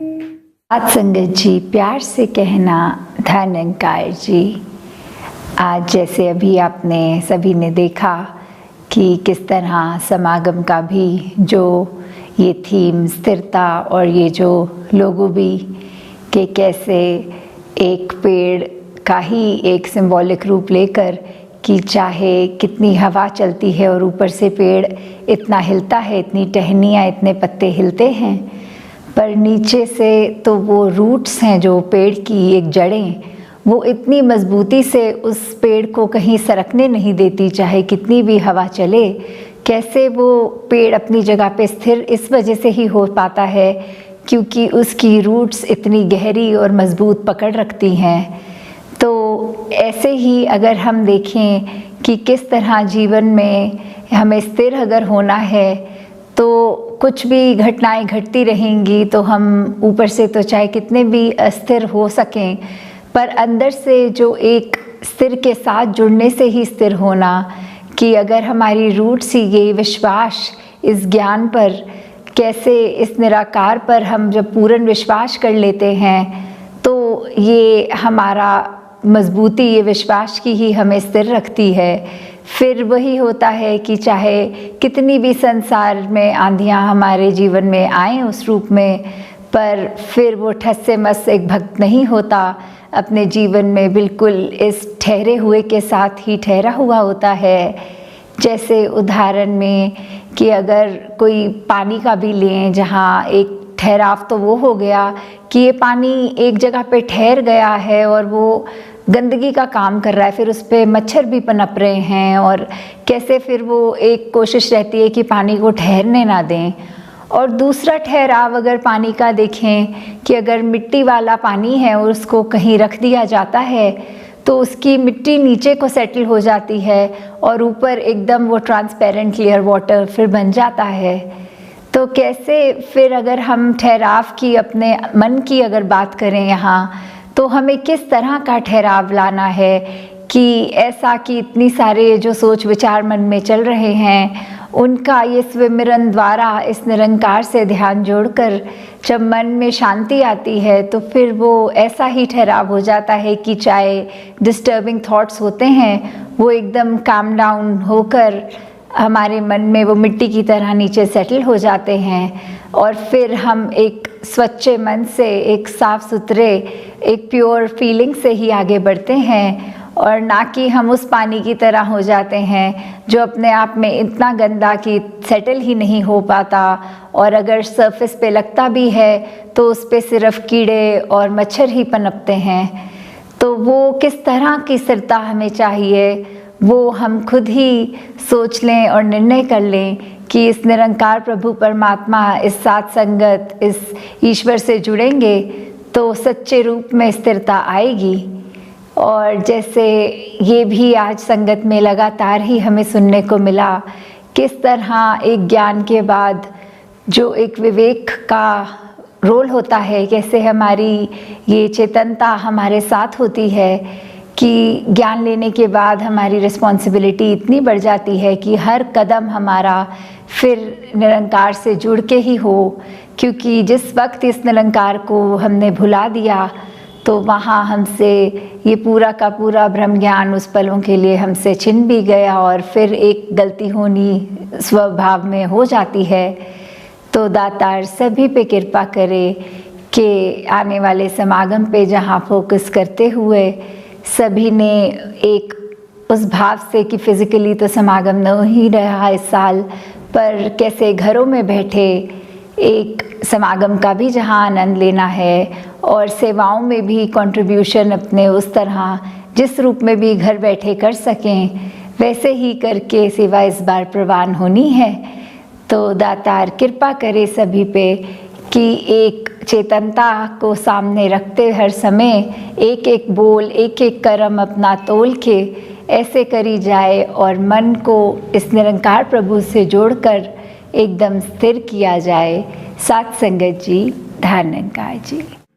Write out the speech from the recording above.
आज संगत जी, प्यार से कहना धनंकार जी। आज जैसे अभी आपने सभी ने देखा कि किस तरह समागम का भी जो ये थीम स्थिरता और ये जो लोगो भी कि कैसे एक पेड़ का ही एक सिंबॉलिक रूप लेकर कि चाहे कितनी हवा चलती है और ऊपर से पेड़ इतना हिलता है, इतनी टहनियाँ, इतने पत्ते हिलते हैं, पर नीचे से तो वो रूट्स हैं जो पेड़ की एक जड़ें, वो इतनी मजबूती से उस पेड़ को कहीं सरकने नहीं देती, चाहे कितनी भी हवा चले। कैसे वो पेड़ अपनी जगह पे स्थिर इस वजह से ही हो पाता है क्योंकि उसकी रूट्स इतनी गहरी और मजबूत पकड़ रखती हैं। तो ऐसे ही अगर हम देखें कि किस तरह जीवन में हमें स्थिर अगर होना है तो कुछ भी घटनाएं घटती रहेंगी तो हम ऊपर से तो चाहे कितने भी अस्थिर हो सकें, पर अंदर से जो एक स्थिर के साथ जुड़ने से ही स्थिर होना कि अगर हमारी रूट्स ही ये विश्वास इस ज्ञान पर, कैसे इस निराकार पर हम जब पूर्ण विश्वास कर लेते हैं तो ये हमारा मजबूती, ये विश्वास की ही हमें स्थिर रखती है। फिर वही होता है कि चाहे कितनी भी संसार में आंधियाँ हमारे जीवन में आएँ उस रूप में, पर फिर वो ठस से मस एक भक्त नहीं होता, अपने जीवन में बिल्कुल इस ठहरे हुए के साथ ही ठहरा हुआ होता है। जैसे उदाहरण में कि अगर कोई पानी का भी लें, जहाँ एक ठहराव तो वो हो गया कि ये पानी एक जगह पे ठहर गया है और वो गंदगी का काम कर रहा है, फिर उस पर मच्छर भी पनप रहे हैं और कैसे फिर वो एक कोशिश रहती है कि पानी को ठहरने ना दें। और दूसरा ठहराव अगर पानी का देखें कि अगर मिट्टी वाला पानी है और उसको कहीं रख दिया जाता है तो उसकी मिट्टी नीचे को सेटल हो जाती है और ऊपर एकदम वो ट्रांसपेरेंट क्लियर वाटर फिर बन जाता है। तो कैसे फिर अगर हम ठहराव की, अपने मन की अगर बात करें यहाँ, तो हमें किस तरह का ठहराव लाना है कि ऐसा कि इतनी सारे जो सोच विचार मन में चल रहे हैं उनका ये स्विमिरन द्वारा इस निरंकार से ध्यान जोड़कर जब मन में शांति आती है तो फिर वो ऐसा ही ठहराव हो जाता है कि चाहे डिस्टर्बिंग थॉट्स होते हैं वो एकदम काम डाउन होकर हमारे मन में वो मिट्टी की तरह नीचे सेटल हो जाते हैं और फिर हम एक स्वच्छ मन से, एक साफ सुथरे, एक प्योर फीलिंग से ही आगे बढ़ते हैं और ना कि हम उस पानी की तरह हो जाते हैं जो अपने आप में इतना गंदा कि सेटल ही नहीं हो पाता और अगर सरफेस पे लगता भी है तो उस पे सिर्फ कीड़े और मच्छर ही पनपते हैं। तो वो किस तरह की स्थिरता हमें चाहिए वो हम खुद ही सोच लें और निर्णय कर लें कि इस निरंकार प्रभु परमात्मा, इस साथ संगत, इस ईश्वर से जुड़ेंगे तो सच्चे रूप में स्थिरता आएगी। और जैसे ये भी आज संगत में लगातार ही हमें सुनने को मिला, किस तरह एक ज्ञान के बाद जो एक विवेक का रोल होता है, कैसे हमारी ये चेतनता हमारे साथ होती है कि ज्ञान लेने के बाद हमारी रिस्पॉन्सिबिलिटी इतनी बढ़ जाती है कि हर कदम हमारा फिर निरंकार से जुड़ के ही हो, क्योंकि जिस वक्त इस निरंकार को हमने भुला दिया तो वहाँ हमसे ये पूरा का पूरा ब्रह्म ज्ञान उस पलों के लिए हमसे छिन भी गया और फिर एक गलती होनी स्वभाव में हो जाती है। तो दातार सभी पे कृपा करे कि आने वाले समागम पे जहाँ फोकस करते हुए सभी ने एक उस भाव से कि फिज़िकली तो समागम न ही रहा इस साल, पर कैसे घरों में बैठे एक समागम का भी जहां आनंद लेना है और सेवाओं में भी कंट्रीब्यूशन अपने उस तरह जिस रूप में भी घर बैठे कर सकें, वैसे ही करके सेवा इस बार प्रवान होनी है। तो दातार कृपा करे सभी पे कि एक चेतनता को सामने रखते हर समय एक एक बोल, एक एक कर्म अपना तोल के ऐसे करी जाए और मन को इस निरंकार प्रभु से जोड़कर एकदम स्थिर किया जाए। साथ संगत जी, धनंकार जी।